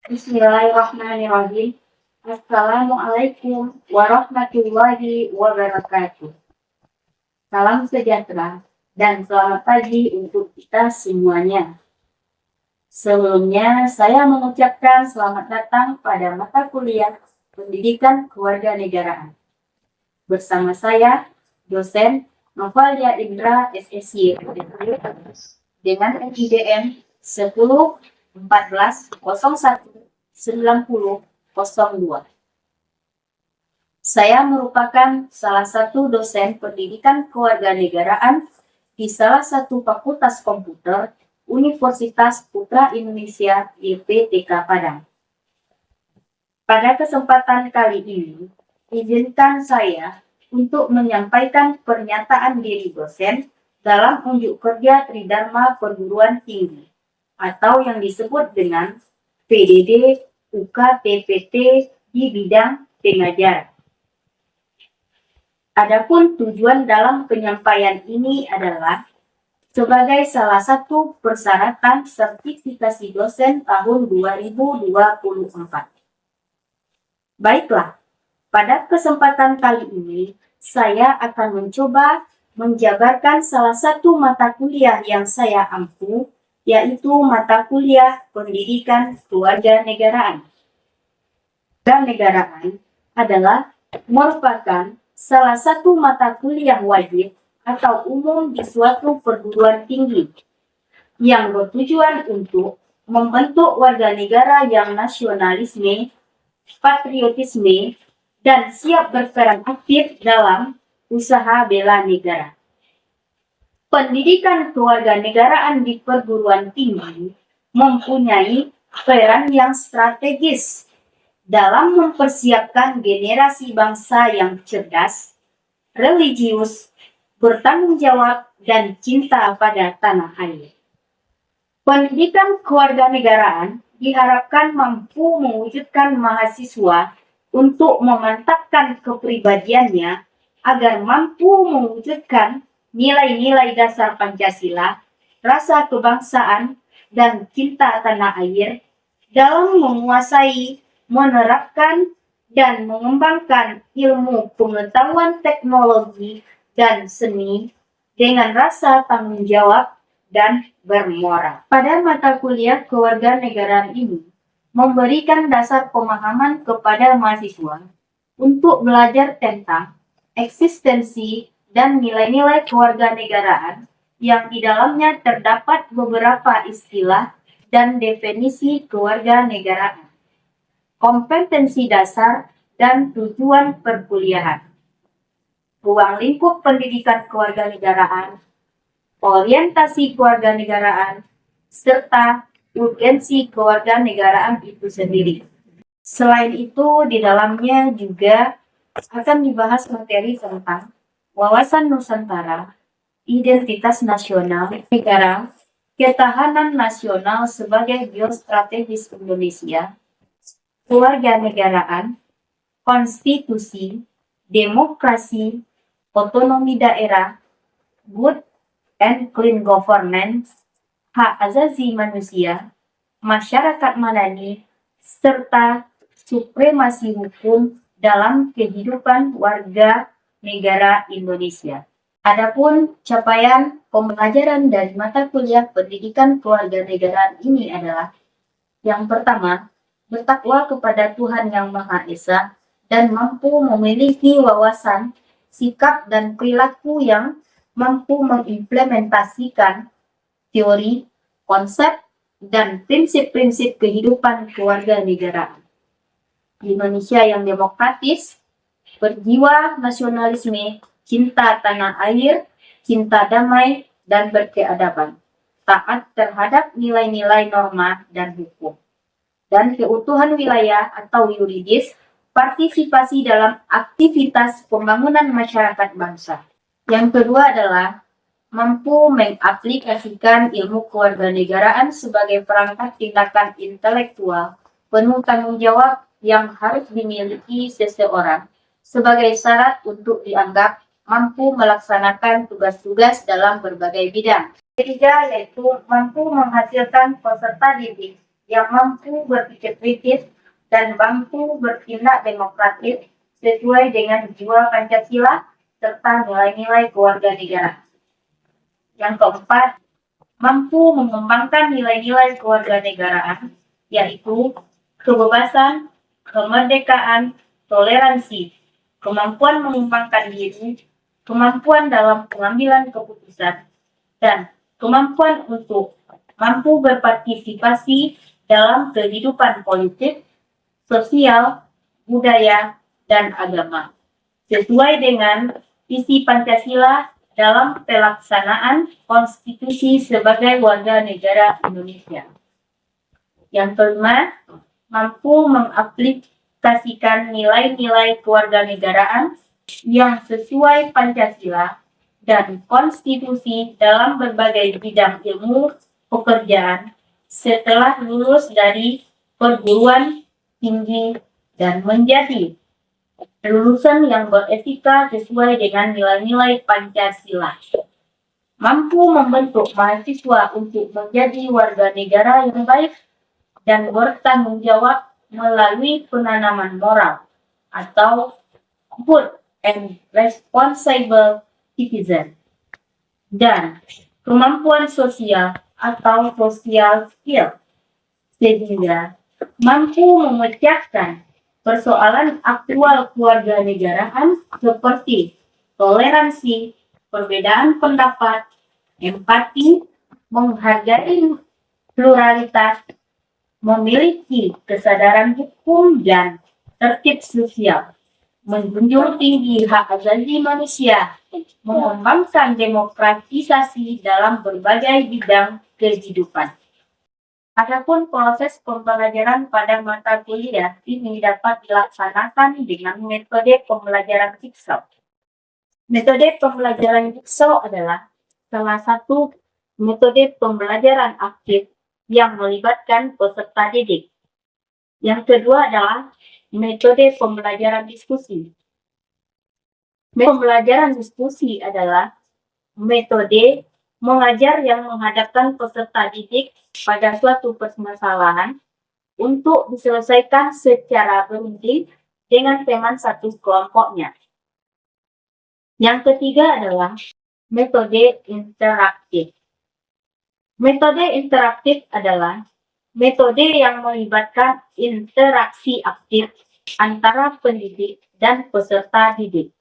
Bismillahirrahmanirrahim. Assalamualaikum warahmatullahi wabarakatuh. Salam sejahtera dan selamat pagi untuk kita semuanya. Sebelumnya, saya mengucapkan selamat datang pada mata kuliah Pendidikan Kewarganegaraan. Bersama saya, dosen Novalia Indra SSY dengan NIDM 10 14 01 90 02. Saya merupakan salah satu dosen pendidikan kewarganegaraan di salah satu fakultas komputer Universitas Putra Indonesia IPTK Padang. Pada kesempatan kali ini, izinkan saya untuk menyampaikan pernyataan diri dosen dalam unjuk kerja Tridharma Perguruan Tinggi atau yang disebut dengan PDD UKTPT di bidang pengajaran. Adapun tujuan dalam penyampaian ini adalah sebagai salah satu persyaratan sertifikasi dosen tahun 2024. Baiklah, pada kesempatan kali ini saya akan mencoba menjabarkan salah satu mata kuliah yang saya ampu, yaitu mata kuliah Pendidikan Kewarganegaraan. Kewarganegaraan adalah merupakan salah satu mata kuliah wajib atau umum di suatu perguruan tinggi yang bertujuan untuk membentuk warga negara yang nasionalisme, patriotisme, dan siap berperan aktif dalam usaha bela negara. Pendidikan kewarganegaraan di perguruan tinggi mempunyai peran yang strategis dalam mempersiapkan generasi bangsa yang cerdas, religius, bertanggung jawab, dan cinta pada tanah air. Pendidikan kewarganegaraan diharapkan mampu mewujudkan mahasiswa untuk memantapkan kepribadiannya agar mampu mewujudkan nilai-nilai dasar Pancasila, rasa kebangsaan, dan cinta tanah air dalam menguasai, menerapkan, dan mengembangkan ilmu pengetahuan teknologi dan seni dengan rasa tanggung jawab dan bermoral. Pada mata kuliah kewarganegaraan ini memberikan dasar pemahaman kepada mahasiswa untuk belajar tentang eksistensi dan nilai-nilai kewarganegaraan yang di dalamnya terdapat beberapa istilah dan definisi kewarganegaraan, kompetensi dasar, dan tujuan perkuliahan, ruang lingkup pendidikan kewarganegaraan, orientasi kewarganegaraan, serta urgensi kewarganegaraan itu sendiri. Selain itu, di dalamnya juga akan dibahas materi tentang wawasan Nusantara, identitas nasional negara, ketahanan nasional sebagai geostrategis Indonesia, kewarganegaraan, konstitusi, demokrasi, otonomi daerah, good and clean governance, hak asasi manusia, masyarakat madani, serta supremasi hukum dalam kehidupan warga negara Indonesia. Adapun capaian pembelajaran dari mata kuliah pendidikan kewarganegaraan ini adalah yang pertama, bertakwa kepada Tuhan Yang Maha Esa dan mampu memiliki wawasan, sikap, dan perilaku yang mampu mengimplementasikan teori, konsep, dan prinsip-prinsip kehidupan kewarganegaraan. Di Indonesia yang demokratis, berjiwa nasionalisme, cinta tanah air, cinta damai, dan berkeadaban, taat terhadap nilai-nilai norma dan hukum, dan keutuhan wilayah atau yuridis, partisipasi dalam aktivitas pembangunan masyarakat bangsa. Yang kedua adalah mampu mengaplikasikan ilmu kewarganegaraan sebagai perangkat tindakan intelektual penuh tanggung jawab yang harus dimiliki seseorang sebagai syarat untuk dianggap mampu melaksanakan tugas-tugas dalam berbagai bidang. Ketiga, yaitu mampu menghasilkan peserta didik yang mampu berpikir kritis dan mampu bertindak demokratis sesuai dengan jiwa Pancasila serta nilai-nilai kewarganegaraan. Yang keempat, mampu mengembangkan nilai-nilai kewarganegaraan, yaitu kebebasan, kemerdekaan, toleransi, kemampuan mengembangkan diri, kemampuan dalam pengambilan keputusan, dan kemampuan untuk mampu berpartisipasi dalam kehidupan politik, sosial, budaya, dan agama, sesuai dengan visi Pancasila dalam pelaksanaan konstitusi sebagai warga negara Indonesia. Yang kelima, mampu mengaplikasikan nilai-nilai kewarganegaraan yang sesuai Pancasila dan konstitusi dalam berbagai bidang ilmu pekerjaan setelah lulus dari perguruan tinggi dan menjadi lulusan yang beretika sesuai dengan nilai-nilai Pancasila. Mampu membentuk mahasiswa untuk menjadi warga negara yang baik dan bertanggung jawab melalui penanaman moral atau good and responsible citizen. Dan kemampuan sosial atau social skill, sehingga mampu memecahkan persoalan aktual kewarganegaraan seperti toleransi, perbedaan pendapat, empati, menghargai pluralitas, memiliki kesadaran hukum dan tertib sosial, menjunjung tinggi hak asasi manusia, mengembangkan demokratisasi dalam berbagai bidang kehidupan. Adapun proses pembelajaran pada mata kuliah ini dapat dilaksanakan dengan metode pembelajaran jigsaw. Metode pembelajaran jigsaw adalah salah satu metode pembelajaran aktif yang melibatkan peserta didik. Yang kedua adalah metode pembelajaran diskusi. Pembelajaran diskusi adalah metode mengajar yang menghadapkan peserta didik pada suatu permasalahan untuk diselesaikan secara berhenti dengan teman satu kelompoknya. Yang ketiga adalah metode interaktif. Metode interaktif adalah metode yang melibatkan interaksi aktif antara pendidik dan peserta didik.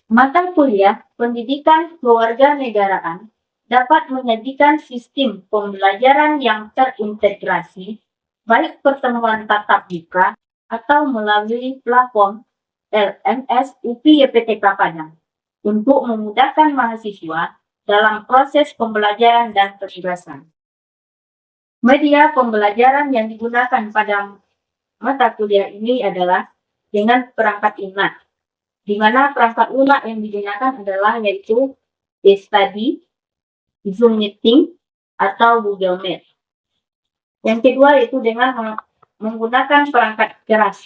Mata kuliah pendidikan kewarganegaraan dapat menyajikan sistem pembelajaran yang terintegrasi, baik pertemuan tatap muka atau melalui platform LMS UPI YPTK Padang, untuk memudahkan mahasiswa dalam proses pembelajaran dan penugasan. Media pembelajaran yang digunakan pada mata kuliah ini adalah dengan perangkat lunak, di mana perangkat lunak yang digunakan adalah yaitu eStudy, Zoom Meeting, atau Google Meet. Yang kedua yaitu dengan menggunakan perangkat keras.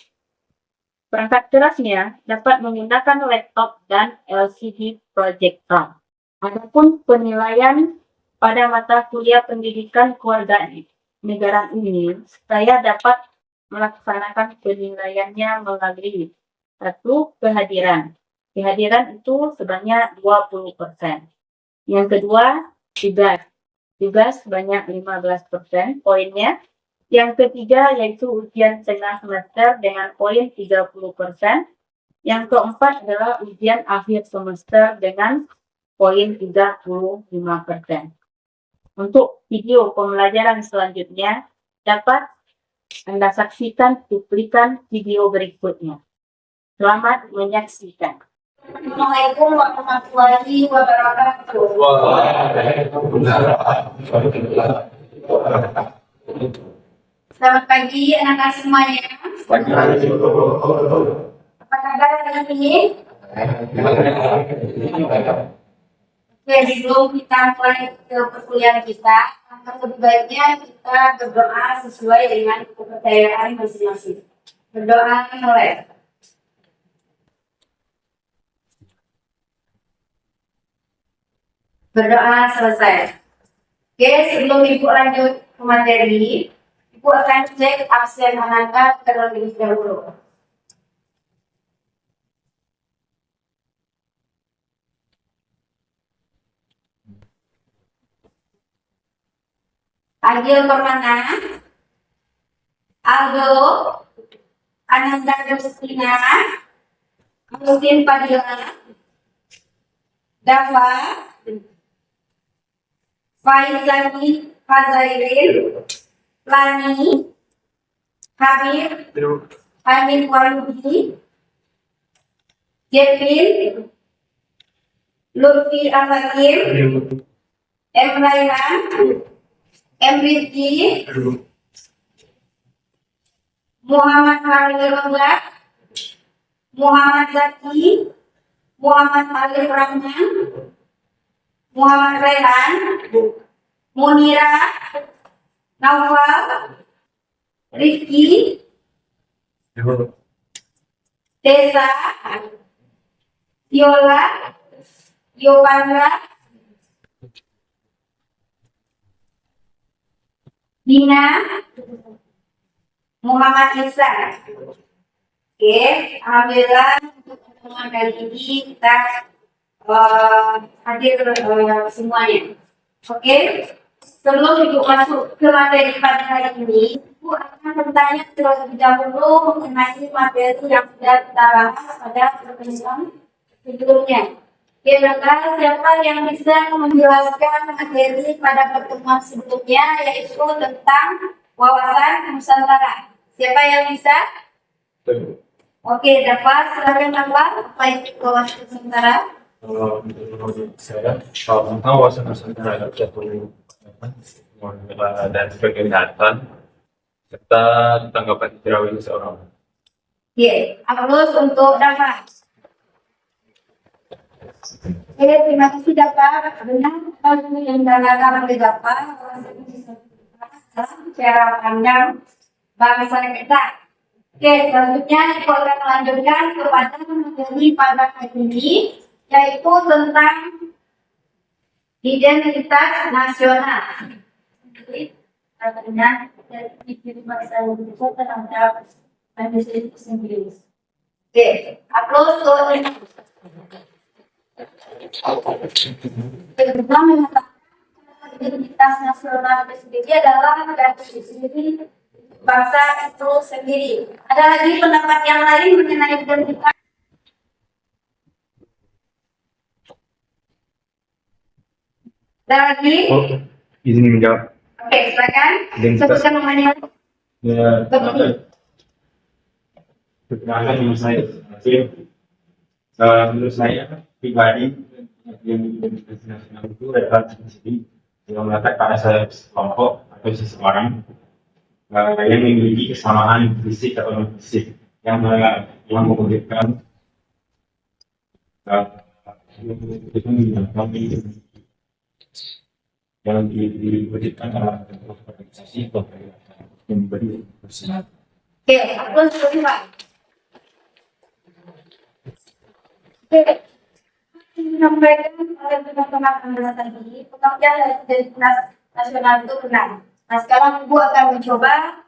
Perangkat kerasnya dapat menggunakan laptop dan LCD projector. Adapun penilaian pada mata kuliah pendidikan kewarganegaraan ini, saya dapat melaksanakan penilaiannya melalui satu, kehadiran. Kehadiran itu sebanyak 20%. Yang kedua, tugas sebanyak 15% poinnya. Yang ketiga yaitu ujian tengah semester dengan poin 30%. Yang keempat adalah ujian akhir semester dengan poin 35%. Untuk video pembelajaran selanjutnya dapat Anda saksikan cuplikan video berikutnya. Selamat menyaksikan. Assalamualaikum warahmatullahi wabarakatuh. Selamat pagi anak-anak semuanya. Apa kabar hari ini? Oke, sebelum kita mulai ke perkuliahan kita, lebih baiknya kita berdoa sesuai dengan kepercayaan masing-masing. Berdoa mulai. Berdoa selesai. Oke, sebelum Ibu lanjut ke materi, Ibu Ibu akan cek absen anak terlebih dahulu. Agil Permana, Aldo, Ananda Agustina, Agustin Padilla, Dava, Faizani Fazairil, Lani, Habib, Hamid Waludi, Jepin, Lutfi Al-Hakim, M. Raihan, M. Rizki, Muhammad Khalil Reza, Muhammad Zaki, Muhammad Alif Rahman, Muhammad Rehan, Munira, Naufal, Rizki, Desa, Yola, Yowandra, Dina, Muhammad Isa. Oke, alhamdulillah untuk pertemuan kali ini kita hadir semuanya. Oke, sebelum Ibu masuk ke materi pada hari ini, Ibu akan bertanya terlebih dahulu mengenai materi yang sudah kita bahas pada pertemuan sebelumnya. Kira-kira siapa yang bisa menjelaskan materi pada pertemuan sebelumnya, yaitu tentang wawasan Nusantara? Siapa yang bisa? Oke, dapat silakan tambah apa itu wawasan Nusantara? Menurut saya, kalau tentang wawasan Nusantara jatuh dan kegiatan serta tanggapan Firawi seorang. Oke, aplaus untuk dapat. Oke, terima kasih dapat. Benar yang dilakukan oleh dapat cara pandang bangsa kita. Oke, selanjutnya kita akan melanjutkan kepada materi pada hari ini, yaitu tentang identitas nasional. Jadi, artinya dari bangsa Indonesia terhadap Indonesia itu sendiri. Oke, aplaus untuk ini. Pertama mengatakan identitas nasional itu sendiri adalah dari sendiri bangsa itu sendiri. Ada lagi pendapat yang lain mengenai identitas? Ada lagi? Izin menjawab. Oke, silakan. Sebutkan namanya. Ya, perkenalkan nama saya. Menurut saya pribadi yang identitas nasional itu adalah sendiri yang melekat pada saya kelompok atau seseorang yang memiliki kesamaan fisik atau non fisik yang mewujudkan yang diwujudkan dalam bentuk organisasi atau yang memberi personal. Oke, aku Pak. Oke, menyampaikan oleh teman-teman Anda tadi, pengertian dari identitas nasional itu benar. Nah, sekarang Ibu akan mencoba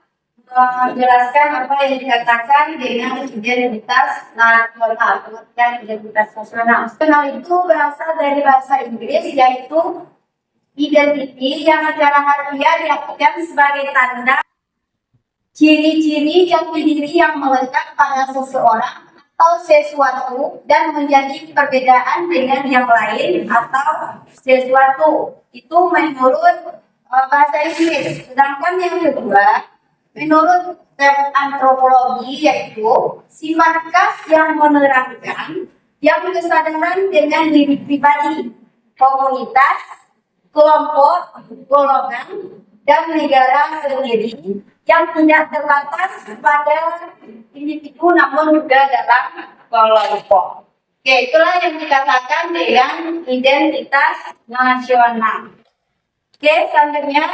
menjelaskan apa yang dikatakan dengan identitas nasional. Pengertian identitas nasional. Nasional itu berasal dari bahasa Inggris, yaitu identity yang secara harfiah diartikan sebagai tanda ciri-ciri jati diri yang melekat pada seseorang atau sesuatu dan menjadi perbedaan dengan yang lain atau sesuatu. Itu menurut bahasa Inggris. Sedangkan yang kedua, menurut antropologi, yaitu sifat khas yang menerangkan yang kesadaran dengan diri pribadi, komunitas, kelompok, golongan, dan negara sendiri yang tidak terbatas pada individu namun juga dalam kelompok. Oke, itulah yang dikatakan dengan identitas nasional. Oke, selanjutnya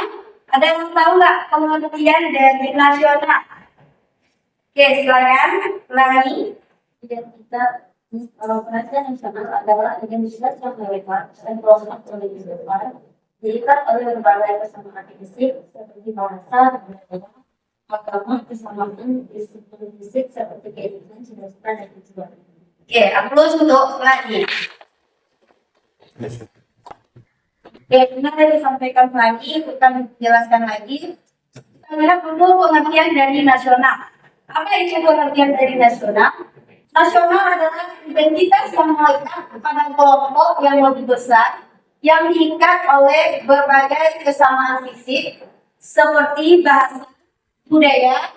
ada yang tahu nggak pengertian dari nasional? Oke, silakan Lani. Identitas pengertian nasional adalah identitas yang melekat dan kelompok terlibat dilihat oleh berbagai kesamaan fisik seperti bahasa, budaya, agama, kesamaan, disiplin fisik seperti keinginan, cita-cita dan tujuan. Oke, upload untuk lagi. Oke, benar yang disampaikan lagi, kita jelaskan lagi. Kita lihat dulu pengertian dari nasional. Apa itu pengertian dari nasional? Nasional adalah identitas yang melekat pada kelompok yang lebih besar yang diikat oleh berbagai kesamaan fisik seperti bahasa, budaya,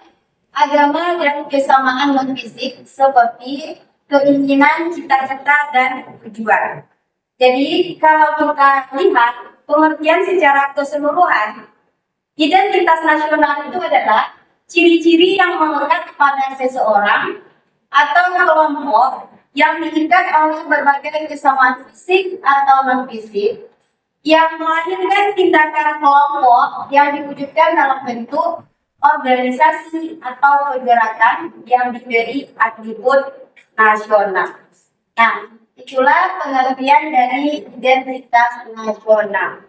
agama, dan kesamaan non-fisik seperti keinginan, cita-cita, dan tujuan. Jadi kalau kita lihat pengertian secara keseluruhan, identitas nasional itu adalah ciri-ciri yang melekat pada seseorang atau kelompok yang diikat oleh berbagai kesamaan fisik atau non-fisik yang melahirkan tindakan kelompok yang diwujudkan dalam bentuk organisasi atau pergerakan yang diberi atribut nasional. Nah, itulah pengertian dari identitas nasional.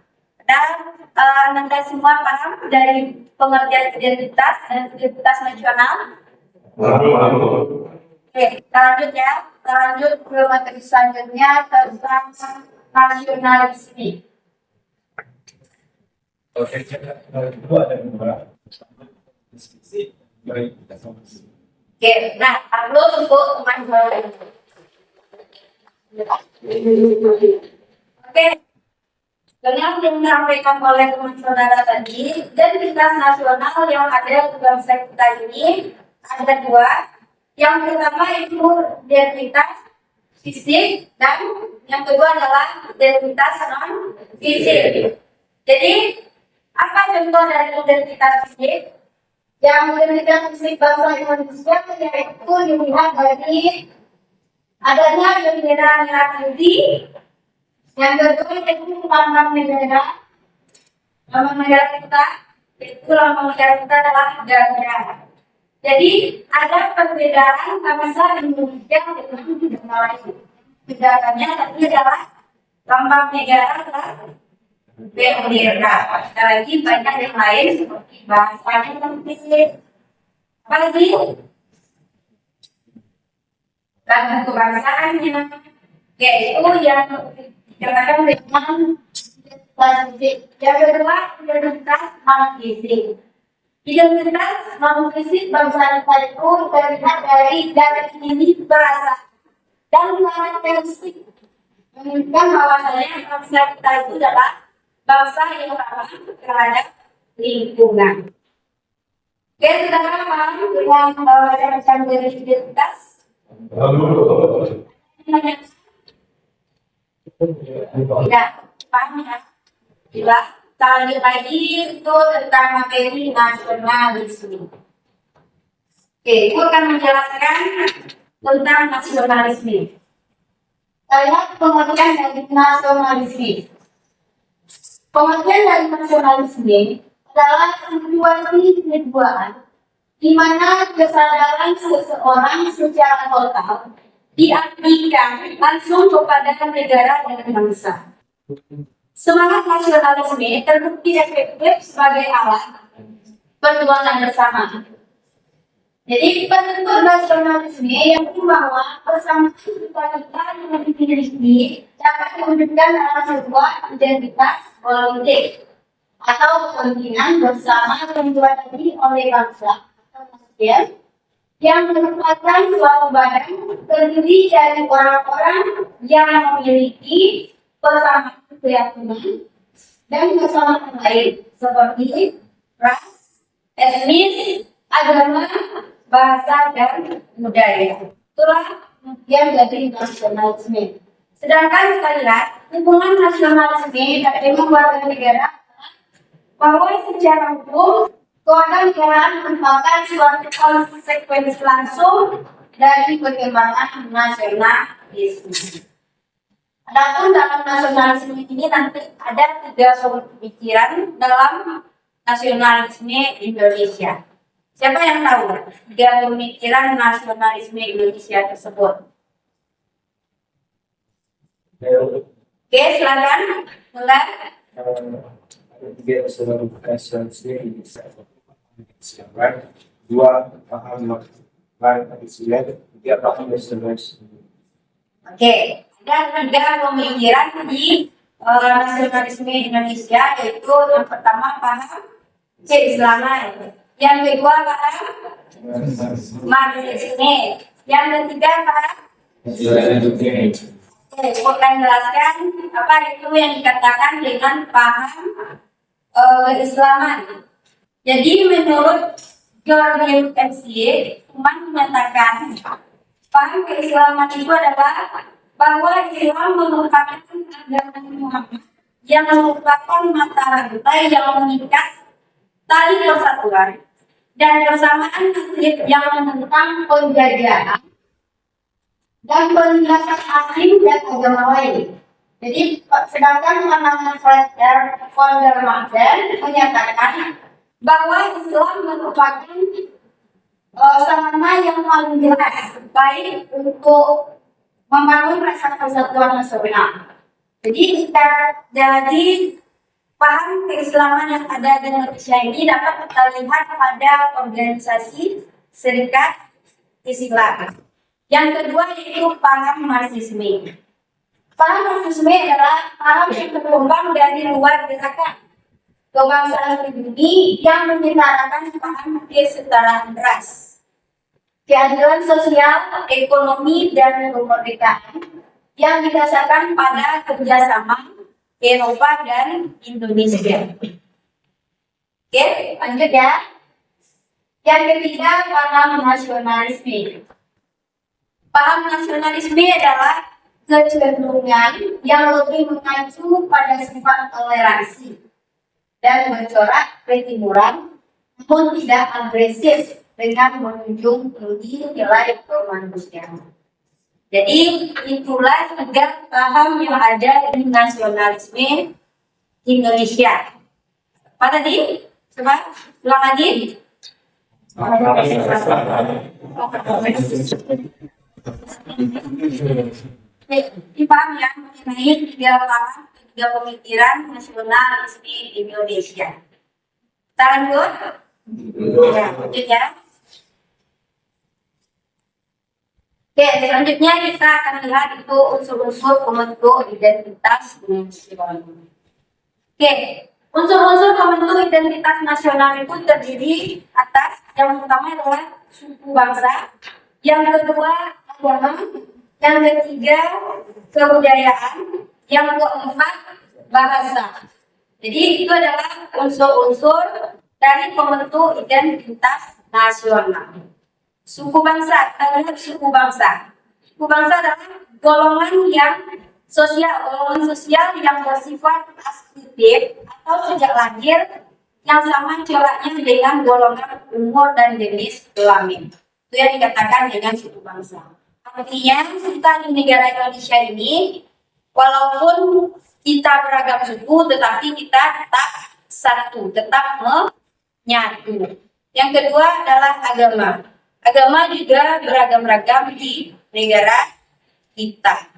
Dan Anda semua paham dari pengertian identitas dan identitas nasional? Oke, kita lanjut ya. Kita lanjut ke materi selanjutnya tentang nasionalisme. Oke, itu ada dua diskusi baik Oke, nah, upload untuk teman-teman. Oke, dengan yang disampaikan oleh teman saudara tadi, identitas nasional yang ada di bangsa kita ini ada dua. Yang pertama itu identitas fisik dan yang kedua adalah identitas non fisik. Jadi apa contoh dari identitas fisik? Yang identitas fisik bangsa Indonesia yaitu dilihat dari adanya bendera merah putih. Yang kedua yaitu lambang negara. Lambang negara kita itu lambang negara kita adalah Garuda. Jadi ada perbedaan bangsa Indonesia dengan negara lain. Bedanya tadi adalah lambang negara dan bendera. Ada lagi banyak yang lain seperti bahasanya penting. Apalagi lagu kebangsaannya. Yaitu yang dikatakan dengan identitas. Yang kedua identitas non-fisik. Identitas non-fisik bangsa kita itu terlihat dari ini berasal dan karakteristik menunjukkan bahwasanya bangsa kita itu adalah bangsa yang ramah terhadap lingkungan. Oke, sudah paham dengan cara dari identitas? Tidak, paham ya? Tidak. Kita lanjut lagi itu tentang materi nasionalisme. Oke, itu akan menjelaskan tentang nasionalisme. Saya pengertian dari nasionalisme. Pengertian dari nasionalisme adalah situasi keduaan di mana kesadaran seseorang secara total diartikan langsung kepada negara dan bangsa. Semangat nasionalisme terbukti efektif sebagai alat perjuangan bersama. Jadi bentuk nasionalisme yang bahwa persamaan kita yang dimiliki dapat diwujudkan dalam sebuah identitas politik atau kepentingan bersama yang diwakili oleh bangsa atau manusia yang merupakan suatu badan terdiri dari orang-orang yang memiliki persamaan keyakinan dan kesamaan lain seperti ras, etnis, agama, bahasa, dan budaya. Itulah yang dari nasionalisme. Sedangkan kita lihat hubungan nasionalisme dengan warga negara bahwa secara hukum kewarganegaraan merupakan suatu konsekuensi langsung dari perkembangan nasionalisme. Adapun dalam nasionalisme ini nanti ada 3 sumber pemikiran dalam nasionalisme Indonesia. Siapa yang tahu 3 pemikiran nasionalisme Indonesia tersebut? Oke, silakan mulai. Tiga nasionalisme Indonesia. Right? Dua, paham right Islam, tiga paham Islam. Oke, dan tiga pemikiran di nasionalisme Indonesia, yaitu yang pertama paham keislaman, yang kedua paham Marxisme, yang ketiga paham. Oke, saya akan jelaskan apa itu yang dikatakan dengan paham keislaman. Jadi menurut George MCA, Uman menyatakan paham keislaman itu adalah bahwa Islam merupakan agama Muhammad yang merupakan mata rantai yang mengikat tali persatuan dan persamaan nasib yang menentang penjajahan dan penindasan asing dan agama lain. Jadi sedangkan pandangan Founder Marden menyatakan bahwa Islam merupakan sarana yang paling jelas baik untuk membangun rasa persatuan nasional. Jadi paham keislaman yang ada di Indonesia ini dapat kita lihat pada organisasi Serikat Islam. Yang kedua yaitu paham Marxisme. Paham Marxisme adalah paham yang berkembang dari luar gerakan kebangsaan pribumi yang menyetarakan paham kesetaraan ras, keadilan sosial, ekonomi, dan kemerdekaan yang didasarkan pada kerjasama Eropa dan Indonesia. Oke, lanjut ya. Yang ketiga, paham nasionalisme. Paham nasionalisme adalah kecenderungan yang lebih mengacu pada sifat toleransi dan mencorak ketimuran, namun tidak agresif dengan menunjukkan tinggi nilai kemanusiaan. Jadi itulah tiga paham yang ada di nasionalisme Indonesia. Apa tadi? Coba ulang lagi. Paham ya mengenai tiga paham, tiga pemikiran nasionalisme Indonesia. Kita lanjut. Ya, lanjut ya. Oke, selanjutnya kita akan lihat itu unsur-unsur pembentuk identitas nasional. Oke, unsur-unsur pembentuk identitas nasional itu terdiri atas yang pertama adalah suku bangsa, yang kedua agama, yang ketiga kebudayaan, yang keempat bahasa. Jadi itu adalah unsur-unsur dari pembentuk identitas nasional. Suku bangsa, kita lihat suku bangsa. Suku bangsa adalah golongan sosial yang bersifat aktif atau sejak lahir yang sama coraknya dengan golongan umur dan jenis kelamin. Itu yang dikatakan dengan suku bangsa. Artinya kita di negara Indonesia ini, walaupun kita beragam suku, tetapi kita tetap satu, tetap menyatu. Yang kedua adalah agama. Agama juga beragam-ragam di negara kita.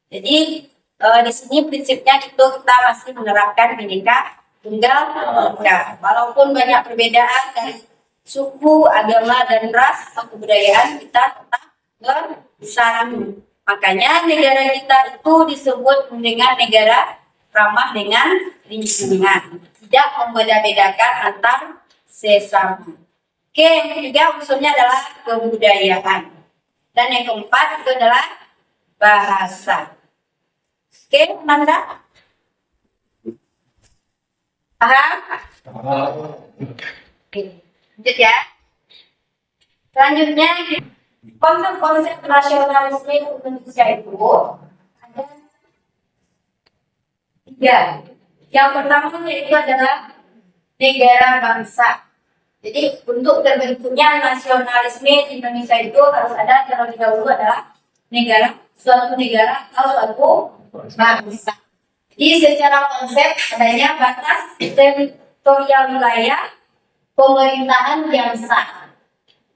Jadi di sini prinsipnya itu kita masih menerapkan Bhinneka Tunggal Ika. Walaupun banyak perbedaan dari suku, agama, dan ras atau kebudayaan, kita tetap bersatu. Makanya negara kita itu disebut dengan negara ramah dengan lingkungan, tidak membeda-bedakan antar sesama. Oke, yang ketiga unsurnya adalah kebudayaan. Dan yang keempat itu adalah bahasa. Oke, Nanda? Paham? Oke, lanjut ya. Selanjutnya, konsep-konsep nasionalisme Indonesia itu ada tiga. Yang pertama yaitu adalah negara bangsa. Jadi untuk terbentuknya nasionalisme di Indonesia itu harus ada terlebih dahulu adalah suatu negara atau suatu bangsa. Jadi secara konsep adanya batas teritorial wilayah pemerintahan yang sah.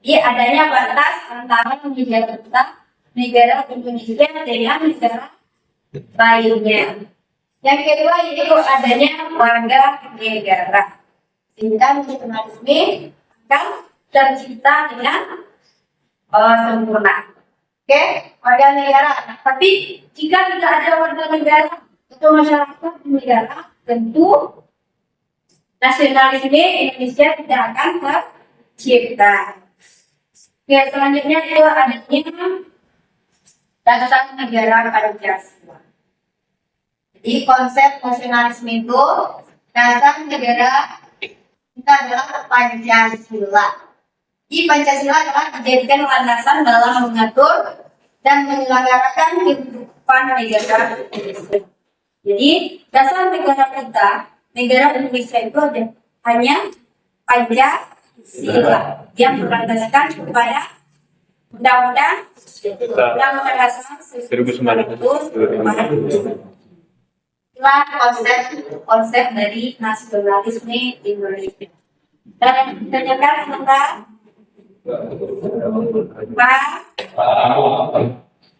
Jadi adanya batas antara negara Indonesia dengan negara lainnya. Yang kedua yaitu adanya warga negara. Sehingga nasionalisme kan tercipta dengan sempurna. Oke, warga negara. Tapi jika tidak ada warga negara atau masyarakat negara, tentu nasionalisme Indonesia tidak akan tercipta. Oke, selanjutnya itu adanya dasar negara Pancasila. Jadi konsep nasionalisme itu dasar negara kita adalah Pancasila. Di Pancasila adalah dijadikan landasan dalam mengatur dan menyelenggarakan kehidupan negara Indonesia. Jadi dasar negara kita, negara Indonesia itu hanya Pancasila yang berlandaskan kepada Undang-Undang Dasar 1945. Itulah konsep dari nasionalisme Indonesia. Dan ditanyakan tentang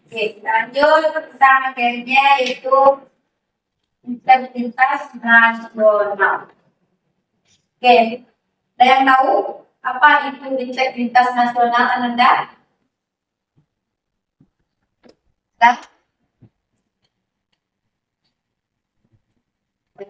Oke, lanjut tentang materinya yaitu integritas nasional. Oke, ada yang tahu apa itu integritas nasional Ananda?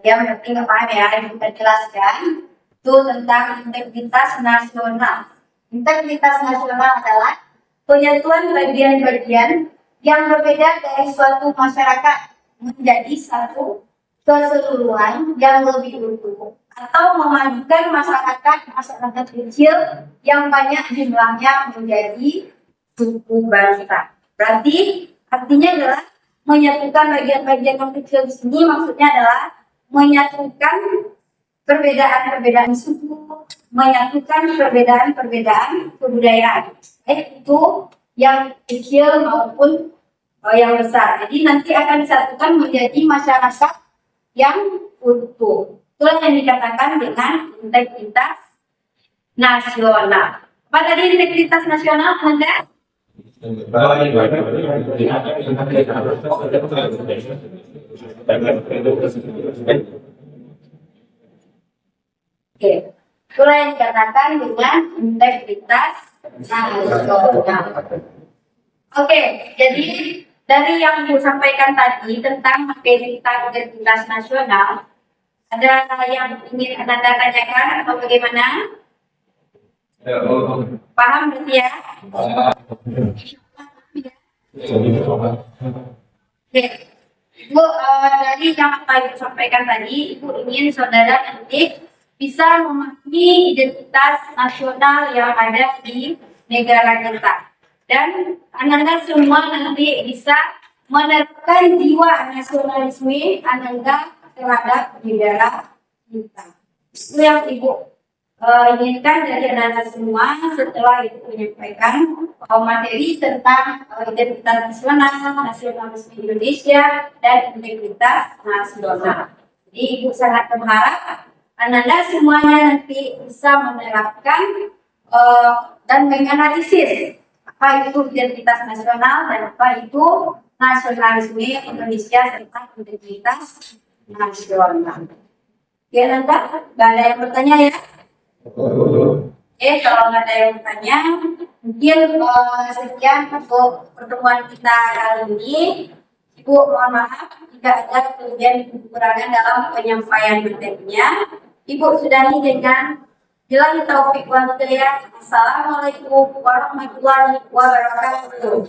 Yang penting apa ya yang kita jelaskan itu tentang integritas nasional. Integritas nasional adalah penyatuan bagian-bagian yang berbeda dari suatu masyarakat menjadi satu keseluruhan yang lebih utuh, atau memajukan masyarakat kecil yang banyak jumlahnya menjadi suku bangsa. Berarti artinya adalah menyatukan bagian-bagian yang kecil di sini maksudnya adalah menyatukan perbedaan-perbedaan suku, menyatukan perbedaan-perbedaan kebudayaan, baik itu yang kecil maupun yang besar. Jadi nanti akan disatukan menjadi masyarakat yang utuh. Itulah yang dikatakan dengan integritas nasional. Apa tadi integritas nasional Anda? Oke, itulah yang dikatakan dengan integritas nasional. Oke, jadi dari yang Ibu sampaikan tadi tentang materi integritas nasional, ada yang ingin Anda tanyakan atau bagaimana? Paham berarti ya? Oke, Ibu dari yang apa Ibu sampaikan tadi, Ibu ingin saudara nanti bisa memahami identitas nasional yang ada di negara kita. Dan Ananda semua nanti bisa menerapkan jiwa nasionalisme Ananda terhadap negara kita. Itu yang Ibu inginkan dari Ananda semua setelah Ibu menyampaikan materi tentang identitas nasional, nasionalisme Indonesia, dan integritas nasional. Jadi Ibu sangat berharap Ananda semuanya nanti bisa menerapkan dan menganalisis apa itu identitas nasional dan apa itu nasionalisme Indonesia serta integritas nasional. Ya, Ananda, nggak ada yang bertanya ya? Kalau nggak ada yang bertanya, mungkin sekian untuk pertemuan kita kali ini. Ibu mohon maaf jika ada kelebihan kekurangan dalam penyampaian materinya. Ibu sudahi dengan billahi taufiq wal hidayah. Assalamualaikum warahmatullahi wabarakatuh.